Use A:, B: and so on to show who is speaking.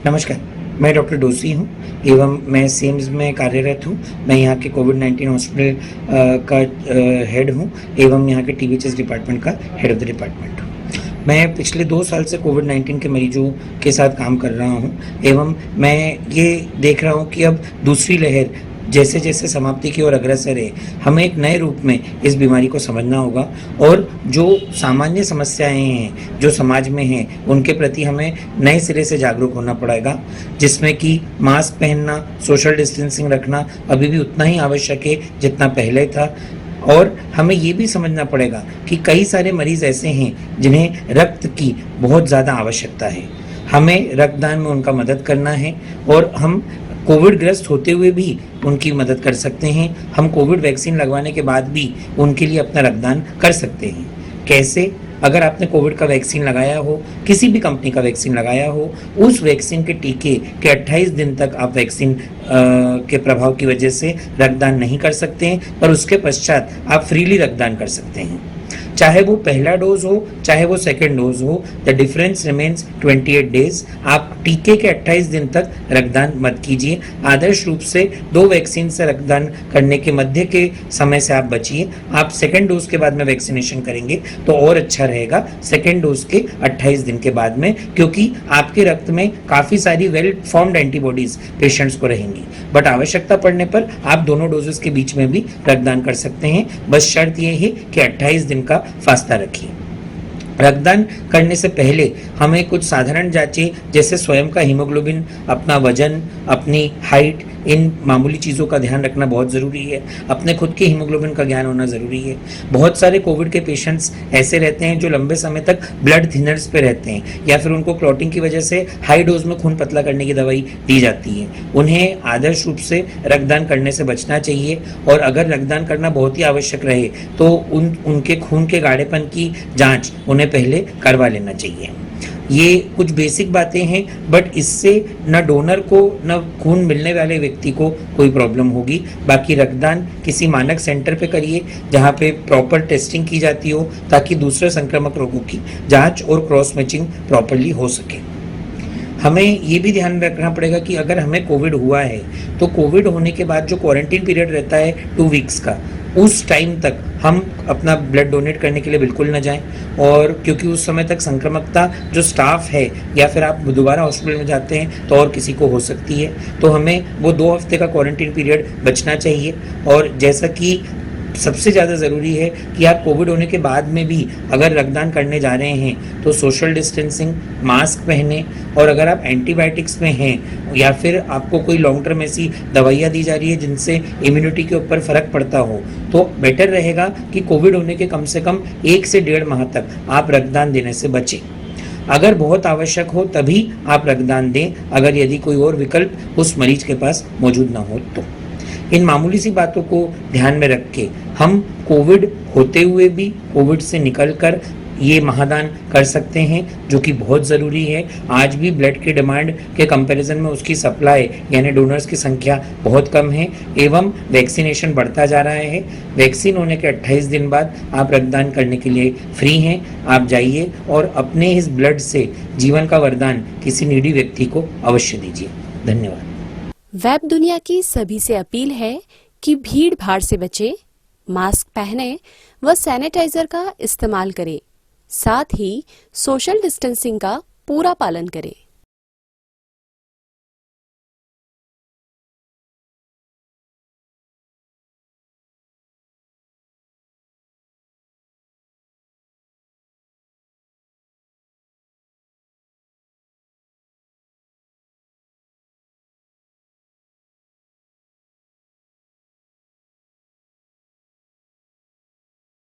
A: नमस्कार, मैं डॉक्टर डोसी हूँ एवं मैं सिम्स में कार्यरत हूँ। मैं यहाँ के कोविड-19 हॉस्पिटल का हेड हूँ एवं यहाँ के टीबीएचएस डिपार्टमेंट का हेड ऑफ़ द डिपार्टमेंट हूँ। मैं पिछले 2 साल से कोविड-19 के मरीजों के साथ काम कर रहा हूँ एवं मैं ये देख रहा हूँ कि अब दूसरी लहर जैसे-जैसे समाप्ति की ओर अग्रसर है, हमें एक नए रूप में इस बीमारी को समझना होगा और जो सामान्य समस्याएँ हैं, जो समाज में हैं, उनके प्रति हमें नए सिरे से जागरूक होना पड़ेगा, जिसमें कि मास्क पहनना, सोशल डिस्टेंसिंग रखना अभी भी उतना ही आवश्यक है जितना पहले था और हमें ये भी समझना पड़ेगा कि कई सारे मरीज़ ऐसे हैं जिन्हें रक्त की बहुत ज़्यादा आवश्यकता है। हमें रक्तदान में उनका मदद करना है और हम कोविड ग्रस्त होते हुए भी उनकी मदद कर सकते हैं। हम कोविड वैक्सीन लगवाने के बाद भी उनके लिए अपना रक्तदान कर सकते हैं। कैसे? अगर आपने कोविड का वैक्सीन लगाया हो, किसी भी कंपनी का वैक्सीन लगाया हो, उस वैक्सीन के टीके के 28 दिन तक आप वैक्सीन के प्रभाव की वजह से रक्तदान नहीं कर सकते हैं, पर उसके पश्चात आप फ्रीली रक्तदान कर सकते हैं। चाहे वो पहला डोज हो, चाहे वो सेकंड डोज हो, द डिफरेंस रिमेन्स 28 डेज। आप टीके के 28 दिन तक रक्तदान मत कीजिए। आदर्श रूप से 2 वैक्सीन से रक्तदान करने के मध्य के समय से आप बचिए। आप सेकंड डोज के बाद में वैक्सीनेशन करेंगे तो और अच्छा रहेगा सेकंड डोज के 28 दिन के बाद में, क्योंकि आपके रक्त में काफ़ी सारी वेल फॉर्म्ड एंटीबॉडीज पेशेंट्स को रहेंगी। बट आवश्यकता पड़ने पर आप दोनों डोजेस के बीच में भी रक्तदान कर सकते हैं। बस शर्त ये है कि 28 दिन का फासला रखिए। रक्तदान करने से पहले हमें कुछ साधारण जांचें जैसे स्वयं का हीमोग्लोबिन, अपना वजन, अपनी हाइट, इन मामूली चीज़ों का ध्यान रखना बहुत ज़रूरी है। अपने खुद के हीमोग्लोबिन का ज्ञान होना ज़रूरी है। बहुत सारे कोविड के पेशेंट्स ऐसे रहते हैं जो लंबे समय तक ब्लड थिनर्स पे रहते हैं या फिर उनको क्लॉटिंग की वजह से हाई डोज में खून पतला करने की दवाई दी जाती है। उन्हें आदर्श रूप से रक्तदान करने से बचना चाहिए और अगर रक्तदान करना बहुत ही आवश्यक रहे तो उनके खून के गाढ़ेपन की जाँच उन्हें पहले करवा लेना चाहिए। ये कुछ बेसिक बातें हैं, बट इससे न डोनर को न खून मिलने वाले व्यक्ति को कोई प्रॉब्लम होगी। बाकी रक्तदान किसी मानक सेंटर पे करिए जहाँ पे प्रॉपर टेस्टिंग की जाती हो ताकि दूसरे संक्रामक रोगों की जांच और क्रॉस मैचिंग प्रॉपर्ली हो सके। हमें ये भी ध्यान रखना पड़ेगा कि अगर हमें कोविड हुआ है तो कोविड होने के बाद जो क्वारंटीन पीरियड रहता है 2 वीक्स का, उस टाइम तक हम अपना ब्लड डोनेट करने के लिए बिल्कुल ना जाएं और क्योंकि उस समय तक संक्रामकता जो स्टाफ है या फिर आप दोबारा हॉस्पिटल में जाते हैं तो और किसी को हो सकती है, तो हमें वो 2 हफ्ते का क्वारंटीन पीरियड बचना चाहिए। और जैसा कि सबसे ज़्यादा ज़रूरी है कि आप कोविड होने के बाद में भी अगर रक्तदान करने जा रहे हैं तो सोशल डिस्टेंसिंग, मास्क पहने और अगर आप एंटीबायोटिक्स में हैं या फिर आपको कोई लॉन्ग टर्म ऐसी दवाइयाँ दी जा रही है जिनसे इम्यूनिटी के ऊपर फ़र्क पड़ता हो, तो बेटर रहेगा कि कोविड होने के कम से कम 1 से 1.5 माह तक आप रक्तदान देने से बचें। अगर बहुत आवश्यक हो तभी आप रक्तदान दें, अगर यदि कोई और विकल्प उस मरीज के पास मौजूद ना हो तो। इन मामूली सी बातों को ध्यान में रख के हम कोविड होते हुए भी कोविड से निकलकर ये महादान कर सकते हैं जो कि बहुत ज़रूरी है। आज भी ब्लड की डिमांड के कंपैरिजन में उसकी सप्लाई यानी डोनर्स की संख्या बहुत कम है एवं वैक्सीनेशन बढ़ता जा रहा है। वैक्सीन होने के 28 दिन बाद आप रक्तदान करने के लिए फ्री हैं। आप जाइए और अपने इस ब्लड से जीवन का वरदान किसी नीडी व्यक्ति को अवश्य दीजिए। धन्यवाद।
B: वेब दुनिया की सभी से अपील है कि भीड़ भाड़ से बचें, मास्क पहनें व सैनिटाइजर का इस्तेमाल करें। साथ ही सोशल डिस्टेंसिंग का पूरा पालन करें।